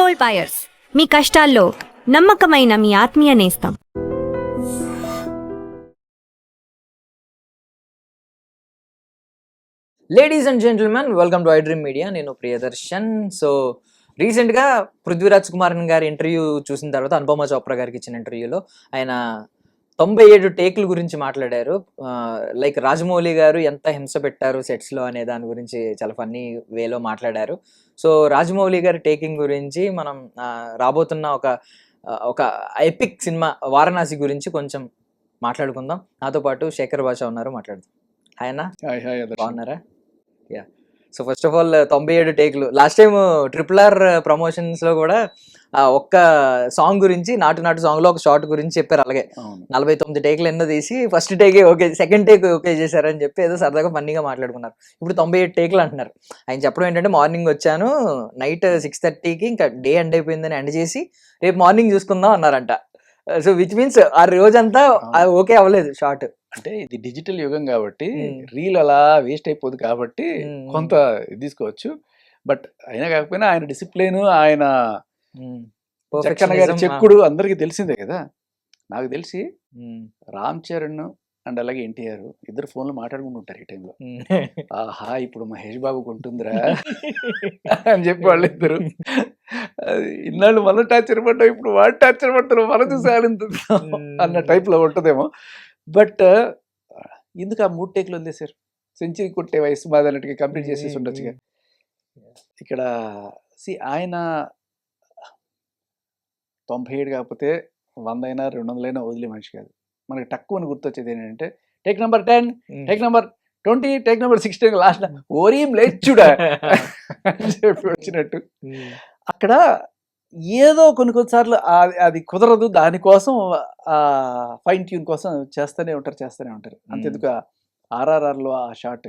Gold buyers, మీ కష్టాల్లో నమ్మకమైన మీ ఆత్మీయ నేస్తం. Ladies and gentlemen, welcome to I dream media. నేను ప్రియదర్శన్. సో రీసెంట్గా పృథ్వీరాజ్ కుమార్ గారి ఇంటర్వ్యూ చూసిన తర్వాత అనుపమ చోప్రా గారికి ఇచ్చిన ఇంటర్వ్యూలో ఆయన 97 టేకుల గురించి మాట్లాడారు. లైక్ రాజమౌళి గారు ఎంత హింస పెట్టారు సెట్స్లో అనే దాని గురించి చాలా ఫన్నీ వేలో మాట్లాడారు. సో రాజమౌళి గారి టేకింగ్ గురించి మనం రాబోతున్న ఒక ఎపిక్ సినిమా వారణాసి గురించి కొంచెం మాట్లాడుకుందాం. నాతో పాటు శేఖర్ భాష ఉన్నారు, మాట్లాడదాం. హాయ్ అన్న, బాగున్నారా? Yeah. So first of all 97 టేకులు. లాస్ట్ టైం RRR ప్రమోషన్స్లో కూడా ఒక్క సాంగ్ గురించి నాటు సాంగ్లో ఒక షార్ట్ గురించి చెప్పారు. అలాగే 49 టేకులు ఎన్నో తీసి ఫస్ట్ టేకే ఓకే, సెకండ్ టేక్ ఓకే చేశారని చెప్పి ఏదో సరదాగా ఫన్నీగా మాట్లాడుకున్నారు. ఇప్పుడు 97 టేకులు అంటున్నారు. ఆయన చెప్పడం ఏంటంటే, మార్నింగ్ వచ్చాను, నైట్ 6:30కి ఇంకా డే ఎండ్ అయిపోయిందని ఎండ్ చేసి రేపు మార్నింగ్ చూసుకుందాం అన్నారంట. సో విచ్ మీన్స్ ఆ రోజంతా ఓకే అవ్వలేదు షార్ట్. అంటే ఇది డిజిటల్ యుగం కాబట్టి రీల్ అలా వేస్ట్ అయిపోదు కాబట్టి కొంత తీసుకోవచ్చు. బట్ అయినా కాకపోయినా ఆయన డిసిప్లిన్, ఆయన జక్కన్న గారి చెక్కుడు అందరికి తెలిసిందే కదా. నాకు తెలిసి రామ్ చరణ్ అండ్ అలాగే ఎన్టీఆర్ ఇద్దరు ఫోన్లో మాట్లాడుకుంటుంటారు ఈ టైంలో. ఆహా, ఇప్పుడు మహేష్ బాబుకు ఉంటుందిరా అని చెప్పి వాళ్ళిద్దరు ఇన్నాళ్ళు మనం టార్చర్ పడ్డాం, ఇప్పుడు వాడు టార్చర్ పడతారు, మనం చూసి అన్న టైప్లో ఉంటుందేమో. బట్ ఎందుకు ఆ 3 టేకులు వదిలేశారు? సెంచరీ కొట్టే వయసు మాదన్నట్టుగా కంప్లీట్ చేసేసి ఉండొచ్చుగా. ఇక్కడ ఆయన 97 కాకపోతే 100 అయినా 200 అయినా వదిలే మనిషి కాదు. మనకి తక్కువని గుర్తొచ్చేది ఏంటంటే take number 10, take number 20, take number 16 last ఓరీం లేచుడా అని చెప్పి వచ్చినట్టు. అక్కడ ఏదో కొన్నిసార్లు అది కుదరదు, దానికోసం ఫైన్ ట్యూన్ కోసం చేస్తూనే ఉంటారు. అంతెందుకు RRRలో ఆ షాట్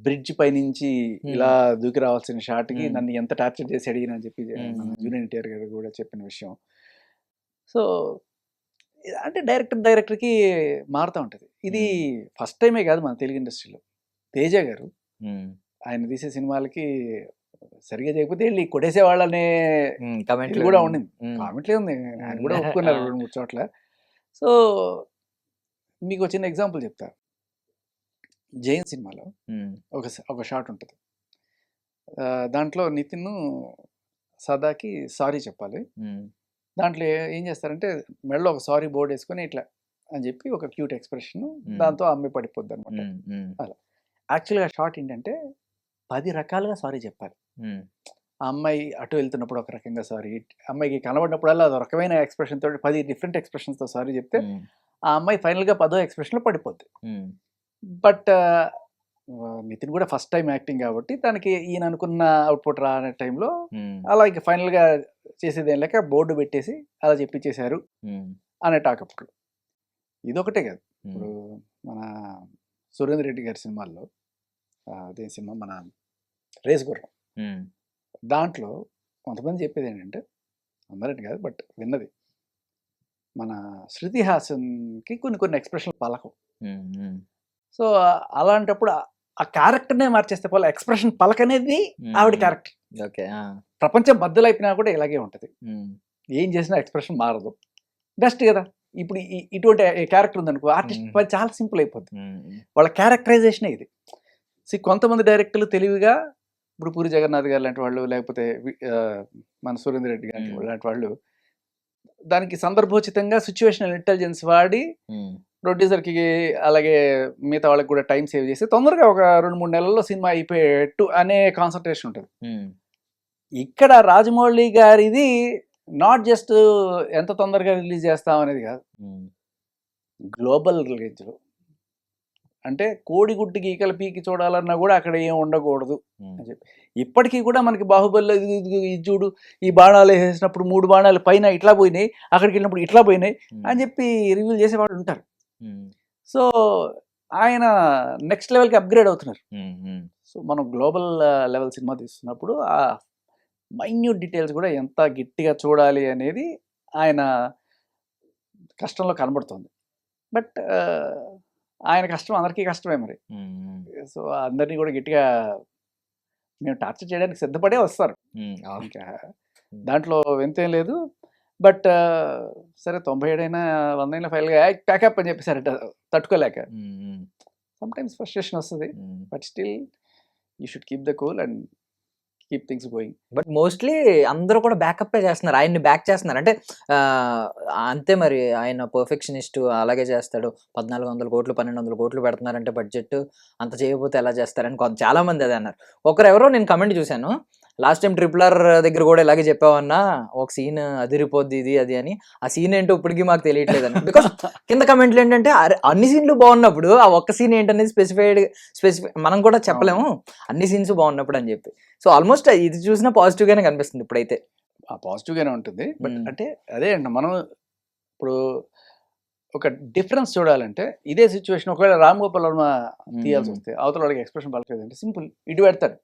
బ్రిడ్జ్ పైనుంచి ఇలా దూకి రావాల్సిన షాట్కి నన్ను ఎంత టార్చర్ చేసి అడిగిన అని చెప్పి మన జూనియర్ ఎన్టీఆర్ గారు కూడా చెప్పిన విషయం. సో అంటే డైరెక్టర్కి మారుతూ ఉంటుంది. ఇది ఫస్ట్ టైమే కాదు మన తెలుగు ఇండస్ట్రీలో. తేజ గారు ఆయన తీసే సినిమాలకి సరిగా చేయకపోతే వెళ్ళి కొట్టేసే వాళ్ళనే కామెంట్లు కూడా ఉండింది. కామెంట్లే ఉంది, ఆయన కూడా ఒప్పుకున్నారు 2-3 చోట్ల. సో మీకు చిన్న ఎగ్జాంపుల్ చెప్తా. జైన్ సినిమాలో ఒక షాట్ ఉంటుంది. దాంట్లో నితిన్ సదాకి సారీ చెప్పాలి. దాంట్లో ఏం చేస్తారంటే మెడలో ఒక సారీ బోర్డు వేసుకొని ఇట్లా అని చెప్పి ఒక క్యూట్ ఎక్స్ప్రెషన్, దాంతో అమ్మాయి పడిపోద్ది అనమాట. అలా యాక్చువల్గా షార్ట్ ఏంటంటే 10 రకాలుగా సారీ చెప్పాలి. ఆ అమ్మాయి అటు వెళ్తున్నప్పుడు ఒక రకంగా సారీ, అమ్మాయికి కనబడినప్పుడల్లా అది రకమైన ఎక్స్ప్రెషన్ తోటి 10 డిఫరెంట్ ఎక్స్ప్రెషన్స్తో సారీ చెప్తే ఆ అమ్మాయి ఫైనల్గా 10వ ఎక్స్ప్రెషన్లో పడిపోద్ది. బట్ నితిన్ కూడా ఫస్ట్ టైం యాక్టింగ్ కాబట్టి దానికి ఈయన అనుకున్న అవుట్పుట్ రానే టైంలో అలా ఇక ఫైనల్గా చేసేది ఏం లేక బోర్డు పెట్టేసి అలా చెప్పించేశారు అనే టాక్ అప్పుడు. ఇదొకటే కాదు, ఇప్పుడు మన సురేందర్ రెడ్డి గారి సినిమాల్లో అదే సినిమా మన రేస్ గుర్రం, దాంట్లో కొంతమంది చెప్పేది ఏంటంటే, అందరంటే కాదు బట్ విన్నది, మన శృతి హాసన్కి కొన్ని ఎక్స్ప్రెషన్లు పలకం. సో అలాంటప్పుడు ఆ క్యారెక్టర్నే మార్చేస్తే పోలే, ఎక్స్ప్రెషన్ పలకనేది ఆవిడ క్యారెక్టర్. ఓకే, ప్రపంచం బద్దలు అయిపోయినా కూడా ఇలాగే ఉంటుంది, ఏం చేసినా ఎక్స్ప్రెషన్ మారదు. బెస్ట్ కదా. ఇప్పుడు ఇటువంటి క్యారెక్టర్ ఉందనుకో, ఆర్టిస్ట్ చాలా సింపుల్ అయిపోద్ది. వాళ్ళ క్యారెక్టరైజేషనే ఇది. కొంతమంది డైరెక్టర్లు తెలివిగా, ఇప్పుడు పూరి జగన్నాథ్ గారు లాంటి వాళ్ళు, లేకపోతే మన సురేందర్ రెడ్డి గారు లాంటి వాళ్ళు దానికి సందర్భోచితంగా సిచ్యువేషనల్ ఇంటెలిజెన్స్ వాడి ప్రొడ్యూసర్కి అలాగే మిగతా వాళ్ళకి కూడా టైం సేవ్ చేసి తొందరగా ఒక 2-3 నెలల్లో సినిమా అయిపోయేట్టు అనే కాన్సన్ట్రేషన్ ఉంటుంది. ఇక్కడ రాజమౌళి గారిది నాట్ జస్ట్ ఎంత తొందరగా రిలీజ్ చేస్తాం అనేది కాదు, గ్లోబల్ రేంజ్లో. అంటే కోడిగుడ్డు గీకల పీకి చూడాలన్నా కూడా అక్కడ ఏం ఉండకూడదు అని చెప్పి. ఇప్పటికీ కూడా మనకి బాహుబలిలో ఇది చూడు, ఈ బాణాలు వేసినప్పుడు 3 బాణాలు పైన ఇట్లా పోయినాయి, అక్కడికి వెళ్ళినప్పుడు ఇట్లా పోయినాయి అని చెప్పి రివ్యూలు చేసేవాళ్ళు ఉంటారు. సో ఆయన నెక్స్ట్ లెవెల్కి అప్గ్రేడ్ అవుతున్నారు. సో మనం గ్లోబల్ లెవెల్ సినిమా తీస్తున్నప్పుడు ఆ మైన్యూట్ డీటెయిల్స్ కూడా ఎంత గట్టిగా చూడాలి అనేది ఆయన కష్టంలో కనబడుతుంది. బట్ ఆయన కష్టం అందరికీ కష్టమే మరి. సో అందరినీ కూడా గట్టిగా మేము టార్చర్ చేయడానికి సిద్ధపడే వస్తారు. దాంట్లో వింతేం లేదు. బట్ సరే 97 అయినా 100 అయినా ఫైనల్గా ప్యాకప్ అని చెప్పేసారట తట్టుకోలేక. సమ్టైమ్స్ ఫ్రస్ట్రేషన్ వస్తుంది, but still you should keep the cool and keep things going. But mostly అందరూ కూడా బ్యాకప్ చేస్తున్నారు, ఆయన్ని బ్యాక్ చేస్తున్నారు. అంటే అంతే మరి, ఆయన పర్ఫెక్షనిస్ట్, అలాగే చేస్తాడు. 1400 కోట్లు 1200 కోట్లు పెడుతున్నారంటే బడ్జెట్, అంత చేయకపోతే ఎలా చేస్తారని చాలా మంది అదే అన్నారు. ఎవరో నేను కమెంట్ చూశాను, లాస్ట్ టైం RRR దగ్గర కూడా ఇలాగే చెప్పావన్నా, ఒక సీన్ అదిరిపోద్ది ఇది అది అని. ఆ సీన్ ఏంటో ఇప్పటికీ మాకు తెలియట్లేదని. బికాస్ కింద కమెంట్లు ఏంటంటే అన్ని సీన్లు బాగున్నప్పుడు ఆ ఒక్క సీన్ ఏంటనేది స్పెసిఫై మనం కూడా చెప్పలేము, అన్ని సీన్స్ బాగున్నప్పుడు అని చెప్పి. సో ఆల్మోస్ట్ ఇది చూసినా పాజిటివ్ గానే కనిపిస్తుంది ఇప్పుడైతే. పాజిటివ్ గానే ఉంటుంది. బట్ అంటే అదే అండి, మనం ఇప్పుడు ఒక డిఫరెన్స్ చూడాలంటే ఇదే సిచ్యువేషన్ ఒకవేళ రామ్ గోపాల్ వర్మ తీయాల్సి వస్తే అవతల వాడికి ఎక్స్ప్రెషన్ పలకలేదంటే సింపుల్ ఇటు పెడతాడు.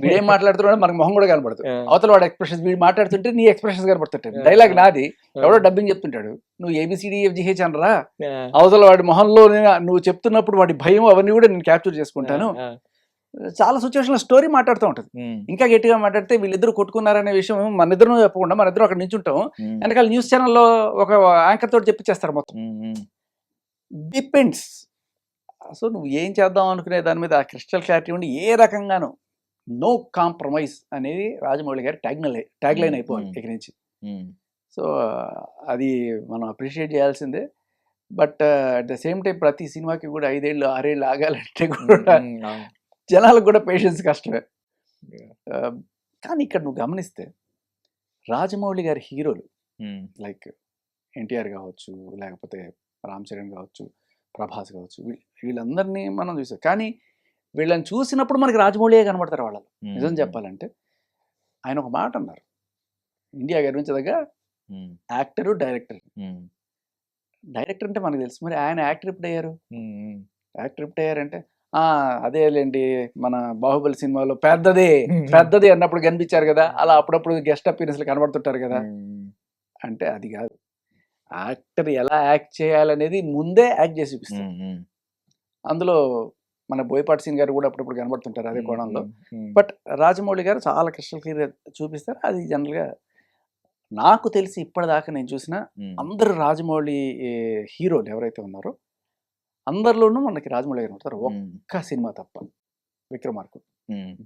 వీడేం మాట్లాడుతున్నాడు మనకు మొహం కూడా కనపడుతుంది, అవతల వాడు ఎక్స్ప్రెషన్స్ వీడు మాట్లాడుతుంటే నీ ఎక్స్ప్రెషన్స్ కనపడుతుంటాయి. డైలాగ్ నాది, ఎవడో డబ్బింగ్ చెప్తుంటాడు, నువ్వు ABCDEFGH అనరా, అవతల వాడి మొహంలో నువ్వు చెప్తున్నప్పుడు వాడి భయం అవన్నీ కూడా నేను క్యాప్చర్ చేసుకుంటాను. చాలా సిచ్యువేషన్ లో స్టోరీ మాట్లాడుతూ ఉంటుంది. ఇంకా గట్టిగా మాట్లాడితే వీళ్ళిద్దరు కొట్టుకున్నారనే విషయం మన ఇద్దరు చెప్పకుండా మన ఇద్దరు అక్కడ నించుంటాం, వెనకాల న్యూస్ ఛానల్లో ఒక యాంకర్ తోటి చెప్పిచ్చేస్తారు మొత్తం. డిపెండ్స్. సో నువ్వు ఏం చేద్దాం అనుకునే దాని మీద ఆ క్రిస్టల్ క్లారిటీ ఉండి ఏ రకంగానూ నో కాంప్రమైజ్ అనేది రాజమౌళి గారి ట్యాగ్ లైన్ అయిపోవాలి ఇక నుంచి. సో అది మనం అప్రిషియేట్ చేయాల్సిందే. But at the same time ప్రతి సినిమాకి కూడా 5 ఏళ్ళు 6 ఏళ్ళు ఆగాలంటే కూడా జనాలకు కూడా పేషెన్స్ కష్టమే. కానీ ఇక్కడ నువ్వు గమనిస్తే రాజమౌళి గారి హీరోలు లైక్ ఎన్టీఆర్ కావచ్చు, లేకపోతే రామ్ చరణ్ కావచ్చు, ప్రభాస్ కావచ్చు, వీళ్ళందరినీ మనం చూసాం. కానీ వీళ్ళని చూసినప్పుడు మనకి రాజమౌళియే కనబడతారు వాళ్ళు. నిజం చెప్పాలంటే ఆయన ఒక మాట అన్నారు, ఇండియా గర్వించదగ్గ యాక్టరు డైరెక్టర్. డైరెక్టర్ అంటే మనకు తెలుసు, మరి ఆయన యాక్టర్ ఎప్పుడు అయ్యారు? యాక్టర్ ఎప్పుడు అయ్యారంటే అదేలేండి మన బాహుబలి సినిమాలో పెద్దది అన్నప్పుడు కనిపించారు కదా, అలా అప్పుడప్పుడు గెస్ట్ అపీరెన్స్లు కనబడుతుంటారు కదా. అంటే అది కాదు, యాక్టర్ ఎలా యాక్ట్ చేయాలనేది ముందే యాక్ట్ చేసి చూపిస్తారు. అందులో మన బోయపాటి సింగ్ గారు కూడా అప్పుడప్పుడు కనబడుతుంటారు అదే కోణంలో. బట్ రాజమౌళి గారు చాలా క్రిస్టల్ క్లియర్ చూపిస్తారు. అది జనరల్గా నాకు తెలిసి ఇప్పటిదాకా నేను చూసిన అందరు రాజమౌళి హీరోలు ఎవరైతే ఉన్నారో అందరిలోనూ మనకి రాజమౌళి గారు ఉంటారు, ఒక్క సినిమా తప్ప, విక్రమార్కుడు.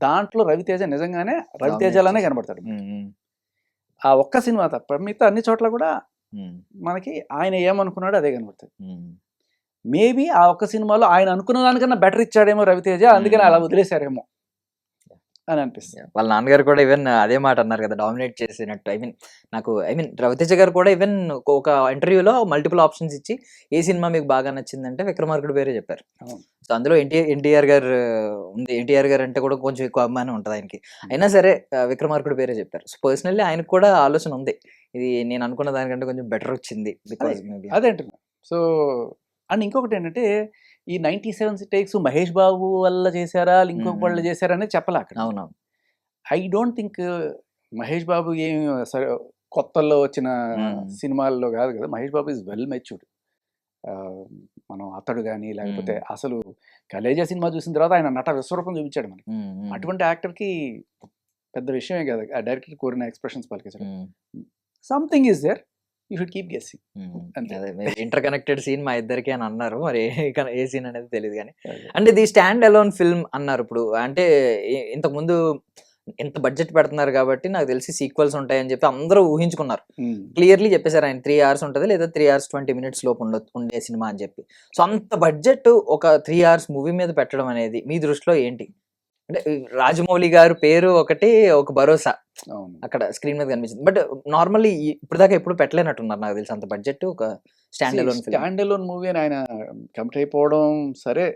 దాంట్లో రవితేజ నిజంగానే రవితేజలానే కనబడతాడు. ఆ ఒక్క సినిమా తప్ప మిగతా అన్ని చోట్ల కూడా మనకి ఆయన ఏమనుకున్నాడో అదే కనబడుతుంది. మేబీ ఆ ఒక్క సినిమాలో ఆయన అనుకున్న దానికన్నా బెటర్ ఇచ్చాడేమో రవితేజ, అందుకని అలా వదిలేశారేమో అని అనిపిస్తుంది. వాళ్ళ నాన్నగారు కూడా ఈవెన్ అదే మాట అన్నారు కదా, డామినేట్ చేసినట్టు. ఐ మీన్ రవితేజ గారు కూడా ఈవెన్ ఒక ఇంటర్వ్యూలో మల్టిపుల్ ఆప్షన్స్ ఇచ్చి ఏ సినిమా మీకు బాగా నచ్చిందంటే విక్రమార్కుడు పేరే చెప్పారు. సో అందులో ఎన్టీఆర్ గారు ఉంది, ఎన్టీఆర్ గారు అంటే కూడా కొంచెం ఎక్కువ అభిమానం ఉంటుంది ఆయనకి, అయినా సరే విక్రమార్కుడు పేరే చెప్పారు. సో పర్సనల్లీ ఆయనకు కూడా ఆలోచన ఉంది, ఇది నేను అనుకున్న దానికంటే కొంచెం బెటర్ వచ్చింది బికాజ్ అదే అంటున్నా. సో అండ్ ఇంకొకటి ఏంటంటే ఈ 97 టేక్స్ మహేష్ బాబు వల్ల చేశారా ఇంకొక వాళ్ళు చేశారా అనేది చెప్పలే అక్కడ. అవునవును. I don't think Mahesh Babu ఏం సరే కొత్తల్లో వచ్చిన సినిమాల్లో కాదు కదా, Mahesh Babu is well matured. మనం అతడు కానీ లేకపోతే అసలు కలేజా సినిమా చూసిన తర్వాత ఆయన నట విశ్వరూపం చూపించాడు మనకి. అటువంటి యాక్టర్కి పెద్ద విషయమే కదా ఆ డైరెక్టర్ కోరిన ఎక్స్ప్రెషన్స్ పలికించడం. Something is there, you should keep guessing. Interconnected scene మా ఇద్దరికి అని అన్నారు, మరి ఏ సీన్ అనేది తెలియదు కానీ. అంటే ఇది స్టాండ్ అలోన్ ఫిల్మ్ అన్నారు. ఇప్పుడు అంటే ఇంతకుముందు ఎంత బడ్జెట్ పెడుతున్నారు కాబట్టి నాకు తెలిసి సీక్వెల్స్ ఉంటాయని చెప్పి అందరూ ఊహించుకున్నారు. క్లియర్లీ చెప్పేశారు ఆయన 3 hours ఉంటుంది లేదా 3 hours 20 minutes లోపు ఉండే సినిమా అని చెప్పి. సో అంత బడ్జెట్ ఒక 3 hours మూవీ మీద పెట్టడం అనేది మీ దృష్టిలో ఏంటి? అంటే రాజమౌళి గారు పేరు ఒకటి, ఒక భరోసా అక్కడ స్క్రీన్ మీద కనిపించింది. బట్ నార్మల్లీ ఇప్పుడు దాకా ఎప్పుడు పెట్టలేనట్టున్నారు నాకు తెలిసి అంత బడ్జెట్ ఒక స్టాండ్ అలోన్ మూవీ అని ఆయన కమిట్ అయిపోవడం సరే,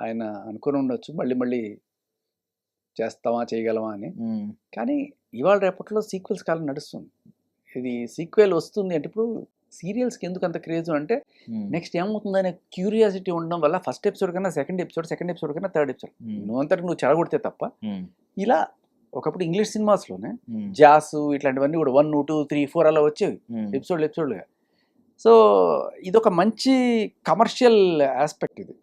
ఆయన అనుకుని ఉండొచ్చు మళ్ళీ చేస్తామా చేయగలమా అని. కానీ ఇవాళ రేపట్లో సీక్వెల్స్ కాలం నడుస్తుంది. ఇది సీక్వెల్ వస్తుంది అంటే ఇప్పుడు సీరియల్స్కి ఎందుకు అంత క్రేజ్ అంటే నెక్స్ట్ ఏమవుతుందనే క్యూరియాసిటీ ఉండడం వల్ల ఫస్ట్ ఎపిసోడ్ కన్నా సెకండ్ ఎపిసోడ్ కన్నా థర్డ్ ఎపిసోడ్ నువ్వు చెడగొడితే తప్ప. ఇలా ఒకప్పుడు ఇంగ్లీష్ సినిమాస్లోనే జాస్ ఇట్లాంటివన్నీ కూడా 1, 2, 3, 4 అలా వచ్చేవి ఎపిసోడ్లుగా. సో ఇదొక మంచి కమర్షియల్ ఆస్పెక్ట్ ఇది.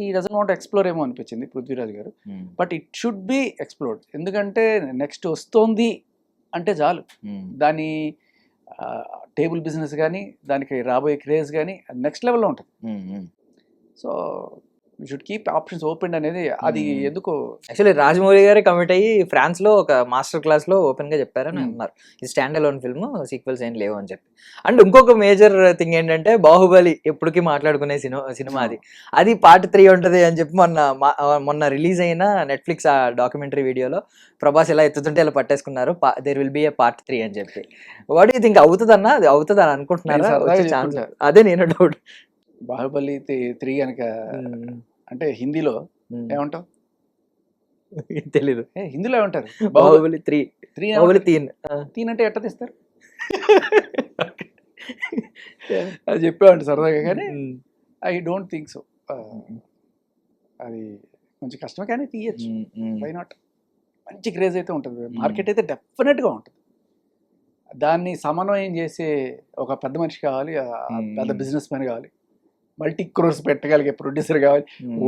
ఈ డజంట్ వాంట్ ఎక్స్ప్లోర్ ఏమో అనిపించింది పృథ్వీరాజ్ గారు. But it should be explored, ఎందుకంటే నెక్స్ట్ వస్తోంది అంటే చాలు. దాని టేబుల్ బిజినెస్ కానీ, దానికి రాబోయే క్రేజ్ కానీ నెక్స్ట్ లెవెల్లో ఉంటుంది. So you should keep options open అనేది అది ఎందుకో యాక్చువల్లీ రాజమౌళి గారే కమిట్ అయ్యి ఫ్రాన్స్ లో ఒక మాస్టర్ క్లాస్ లో ఓపెన్ గా చెప్పారని అన్నారు. ఇది స్టాండ్ అలోన్ ఫిల్మ్, సీక్వెల్స్ ఏం లేవు అని చెప్పి. అండ్ ఇంకొక మేజర్ థింగ్ ఏంటంటే బాహుబలి ఎప్పటికీ మాట్లాడుకునే సినిమా అది పార్ట్ 3 ఉంటది అని చెప్పి మొన్న రిలీజ్ అయిన నెట్ఫ్లిక్స్ ఆ డాక్యుమెంటరీ వీడియోలో ప్రభాస్ ఎలా ఎత్తుతుంటే ఇలా పట్టేసుకున్నారు, there will be a part 3 అని చెప్పి. వాట్ యూ థింక్, అవుతుందన్నా? అది అవుతుంది అని అనుకుంటున్నారా? అదే నేను డౌట్. బాహుబలి 3 కనుక అంటే హిందీలో ఏమంటావు తెలీదు. హిందీలో ఏమంటారు? బాహుబలి 3 బాహుబలి 3 అంటే ఎట్ట తీస్తారు అది చెప్పామంటే సరదాగా, కానీ ఐ డోంట్ థింక్ సో. అది కొంచెం కష్టమే కానీ తీయచ్చు. Why not? మంచి క్రేజ్ అయితే ఉంటుంది, మార్కెట్ అయితే డెఫినెట్గా ఉంటుంది. దాన్ని సమన్వయం చేసే ఒక పెద్ద మనిషి కావాలి, పెద్ద బిజినెస్ మ్యాన్ కావాలి, మల్టీ క్రోర్స్ పెట్టగలిగే ప్రొడ్యూసర్ కావాలి,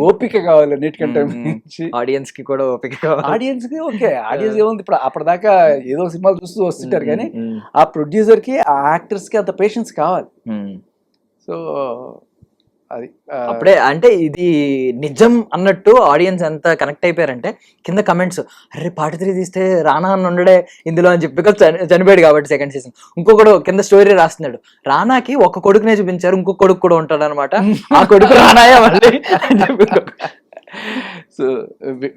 ఓపిక కావాలి. అన్నిటికంటే ఆడియన్స్ కి కూడా ఓపిక కావాలి. ఆడియన్స్ కి ఓకే, ఆడియన్స్ ఏముంది ఇప్పుడు అప్పటిదాకా ఏదో సినిమాలు చూస్తూ వస్తుంటారు, కానీ ఆ ప్రొడ్యూసర్ కి ఆ యాక్టర్స్ కి అంత పేషెన్స్ కావాలి. సో అది అప్పుడే అంటే ఇది నిజం అన్నట్టు ఆడియన్స్ ఎంత కనెక్ట్ అయిపోయారంటే కింద కమెంట్స్, అరే పార్ట్ 3 తీస్తే రానా అని ఉండడే ఇందులో అని చెప్పి, చనిపోయాడు కాబట్టి సెకండ్ సీజన్. ఇంకొకడు కింద స్టోరీ రాస్తున్నాడు, రానాకి ఒక కొడుకునే చూపించారు, ఇంకొక కొడుకు కూడా ఉంటాడు అనమాట, ఆ కొడుకు రానాయా మళ్ళీ అని చెప్పి. సో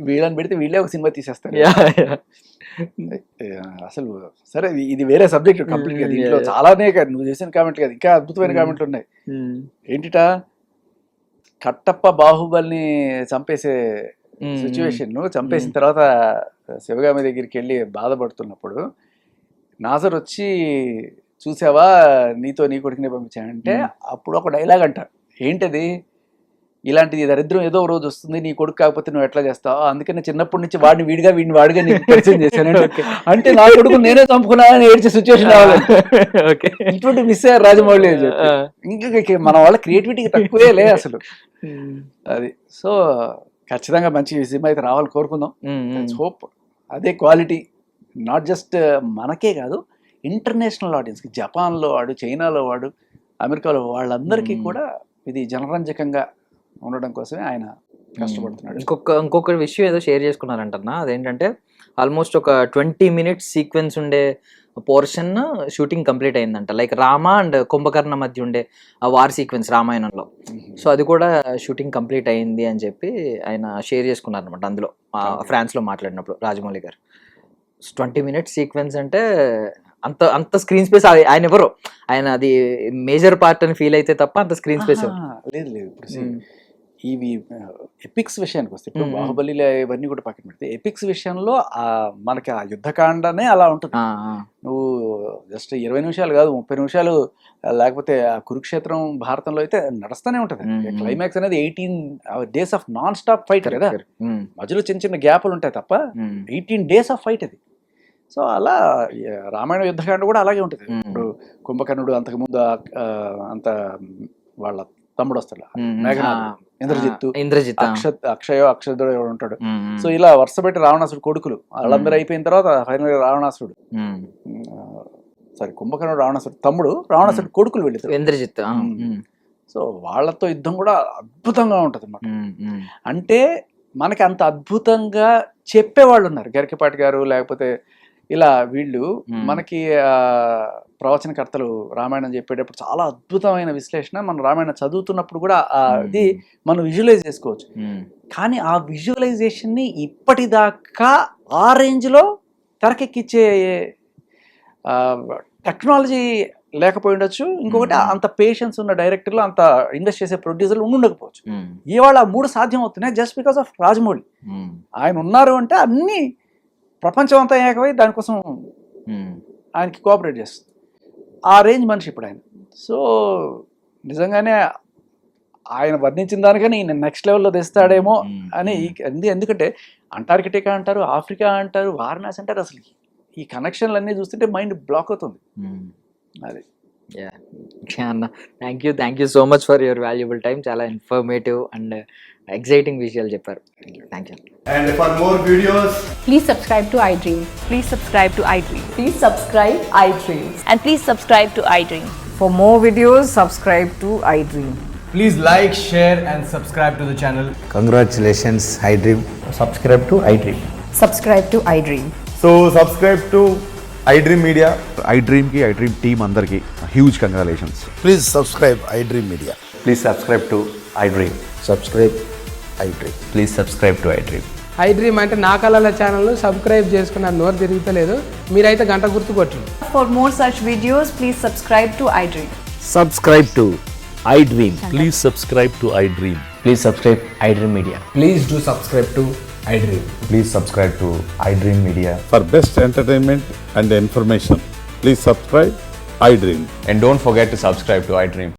వీళ్ళని పెడితే వీళ్ళే ఒక సినిమా తీసేస్తారు అసలు. సరే ఇది వేరే సబ్జెక్ట్ కంప్లీట్ గా. దీంట్లో చాలానే నువ్వు చేసిన కామెంట్ కదా, ఇంకా అద్భుతమైన కామెంట్లు ఉన్నాయి. ఏంటిటా కట్టప్ప బాహుబలిని చంపేసే సిచ్యువేషన్, చంపేసిన తర్వాత శివగామి దగ్గరికి వెళ్ళి బాధపడుతున్నప్పుడు నాజర్ వచ్చి చూసావా నీతో నీ కొడుకునే పంపించానంటే అప్పుడు ఒక డైలాగ్ అంటారు. ఏంటది? ఇలాంటిది దరిద్రం ఏదో రోజు వస్తుంది, నీ కొడుకు కాకపోతే నువ్వు ఎట్లా చేస్తావు, అందుకని చిన్నప్పటి నుంచి వాడిని వాడిగా నీకు పరిచయం చేశాను అంటే నా కొడుకు నేనే చంపుకున్నానని ఏడ్చే సిచ్యువేషన్ రావాలి. ఇటువంటి మిస్ అయ్యారు రాజమౌళి. ఇంకా మన వాళ్ళ క్రియేటివిటీకి తక్కువే లే అసలు. అది సో ఖచ్చితంగా మంచి సినిమా అయితే రావాలి కోరుకుందాం. హోప్ అదే క్వాలిటీ నాట్ జస్ట్ మనకే కాదు, ఇంటర్నేషనల్ ఆడియన్స్కి, జపాన్లో వాడు, చైనాలో వాడు, అమెరికాలో వాళ్ళందరికీ కూడా ఇది జనరంజకంగా ఉండడం కోసమే ఆయన కష్టపడుతున్నాడు. ఇంకొక విషయం ఏదో షేర్ చేసుకున్నారంటన్నా, అదేంటంటే ఆల్మోస్ట్ ఒక 20 minutes సీక్వెన్స్ ఉండే పోర్షన్ షూటింగ్ కంప్లీట్ అయిందంట. లైక్ రామ అండ్ కుంభకర్ణ మధ్య ఉండే ఆ వార్ సీక్వెన్స్ రామాయణంలో. సో అది కూడా షూటింగ్ కంప్లీట్ అయింది అని చెప్పి ఆయన షేర్ చేసుకున్నారు అనమాట అందులో, ఫ్రాన్స్లో మాట్లాడినప్పుడు రాజమౌళి గారు. 20 minutes సీక్వెన్స్ అంటే అంత స్క్రీన్ స్పేస్ ఆయన ఎవరు, ఆయన అది మేజర్ పార్ట్ అని ఫీల్ అయితే తప్ప అంత స్క్రీన్ స్పేస్ లేదు. ఇప్పుడు ఇవి ఎపిక్స్ విషయానికి వస్తే, ఇప్పుడు బాహుబలిలో ఇవన్నీ కూడా పక్కన పెడితే ఎపిక్స్ విషయంలో మనకి ఆ యుద్ధకాండనే అలా ఉంటుంది. నువ్వు జస్ట్ 20 నిమిషాలు కాదు, 30 నిమిషాలు, లేకపోతే ఆ కురుక్షేత్రం భారతంలో అయితే నడుస్తూనే ఉంటుంది. క్లైమాక్స్ అనేది 18 days of non stop fight కదా, మధ్యలో చిన్న చిన్న గ్యాపులు ఉంటాయి తప్ప 18 days ఆఫ్ ఫైట్ అది. సో అలా రామాయణ యుద్ధకాండ కూడా అలాగే ఉంటుంది. ఇప్పుడు కుంభకర్ణుడు అంతకుముందు అంత వాళ్ళ తమ్ముడు వస్తాడు ఇంద్రజిత్, అక్షయుడు ఉంటాడు. సో ఇలా వరుస పెట్టి రావణాసుడు కొడుకులు వాళ్ళందరూ అయిపోయిన తర్వాత ఫైనల్ రావణాసుడు కుంభకర్ణుడు రావణాసుడు తమ్ముడు, రావణాసుడు కొడుకులు వెళ్ళారు ఇంద్రజిత్. సో వాళ్ళతో యుద్ధం కూడా అద్భుతంగా ఉంటుంది అన్నమాట. అంటే మనకి అంత అద్భుతంగా చెప్పేవాళ్ళు ఉన్నారు, గరికపాటి గారు, లేకపోతే ఇలా వీళ్ళు మనకి ప్రవచనకర్తలు రామాయణం చెప్పేటప్పుడు చాలా అద్భుతమైన విశ్లేషణ. మనం రామాయణం చదువుతున్నప్పుడు కూడా అది మనం విజువలైజ్ చేసుకోవచ్చు. కానీ ఆ విజువలైజేషన్ని ఇప్పటిదాకా ఆ రేంజ్లో తెరకెక్కిచ్చే టెక్నాలజీ లేకపోయి ఉండొచ్చు. ఇంకొకటి అంత పేషెన్స్ ఉన్న డైరెక్టర్లు, అంత ఇన్వెస్ట్ చేసే ప్రొడ్యూసర్లు ఉండకపోవచ్చు. ఇవాళ 3 సాధ్యం అవుతున్నాయి జస్ట్ బికాస్ ఆఫ్ రాజమౌళి. ఆయన ఉన్నారు అంటే అన్ని ప్రపంచం అంతా ఏకమై దానికోసం ఆయనకి కోఆపరేట్ చేస్తుంది. ఆ రేంజ్ మనిషి ఇప్పుడు ఆయన. సో నిజంగానే ఆయన వర్ణించిన దానికని ఈయన నెక్స్ట్ లెవెల్లో తెస్తాడేమో అని. ఎందుకంటే అంటార్కిటికా అంటారు, ఆఫ్రికా అంటారు, వారణాసి అంటారు. అసలు ఈ కనెక్షన్లు అన్నీ చూస్తుంటే మైండ్ బ్లాక్ అవుతుంది. అది ఓకే అన్న, thank you so much for your valuable time. చాలా ఇన్ఫర్మేటివ్ అండ్ ఎగ్జైటింగ్ విషయాలు చెప్పారు. Thank you. And for more videos, Please subscribe to iDream. Please subscribe to iDream. Please subscribe iDream. And please subscribe to iDream. For more videos, subscribe to iDream. please like, share, and subscribe to the channel. Congratulations, iDream. Subscribe to iDream. Subscribe to iDream. So subscribe to iDream Media. iDream ki iDream team andarki huge congratulations. Please subscribe iDream Media. Please subscribe to iDream. Subscribe iDream. Please subscribe to iDream. iDream అంటే నా కళల channel subscribe చేసుకున్న నోరు తిరుగుతలేదు, మీరైతే గంట గుర్తు కొట్టండి. For more such videos, please subscribe to iDream. Subscribe to iDream. Please subscribe to iDream. Please subscribe iDream Media. Please do subscribe to iDream. Please subscribe to iDream Media. For best entertainment and information, please subscribe iDream. And don't forget to subscribe to iDream.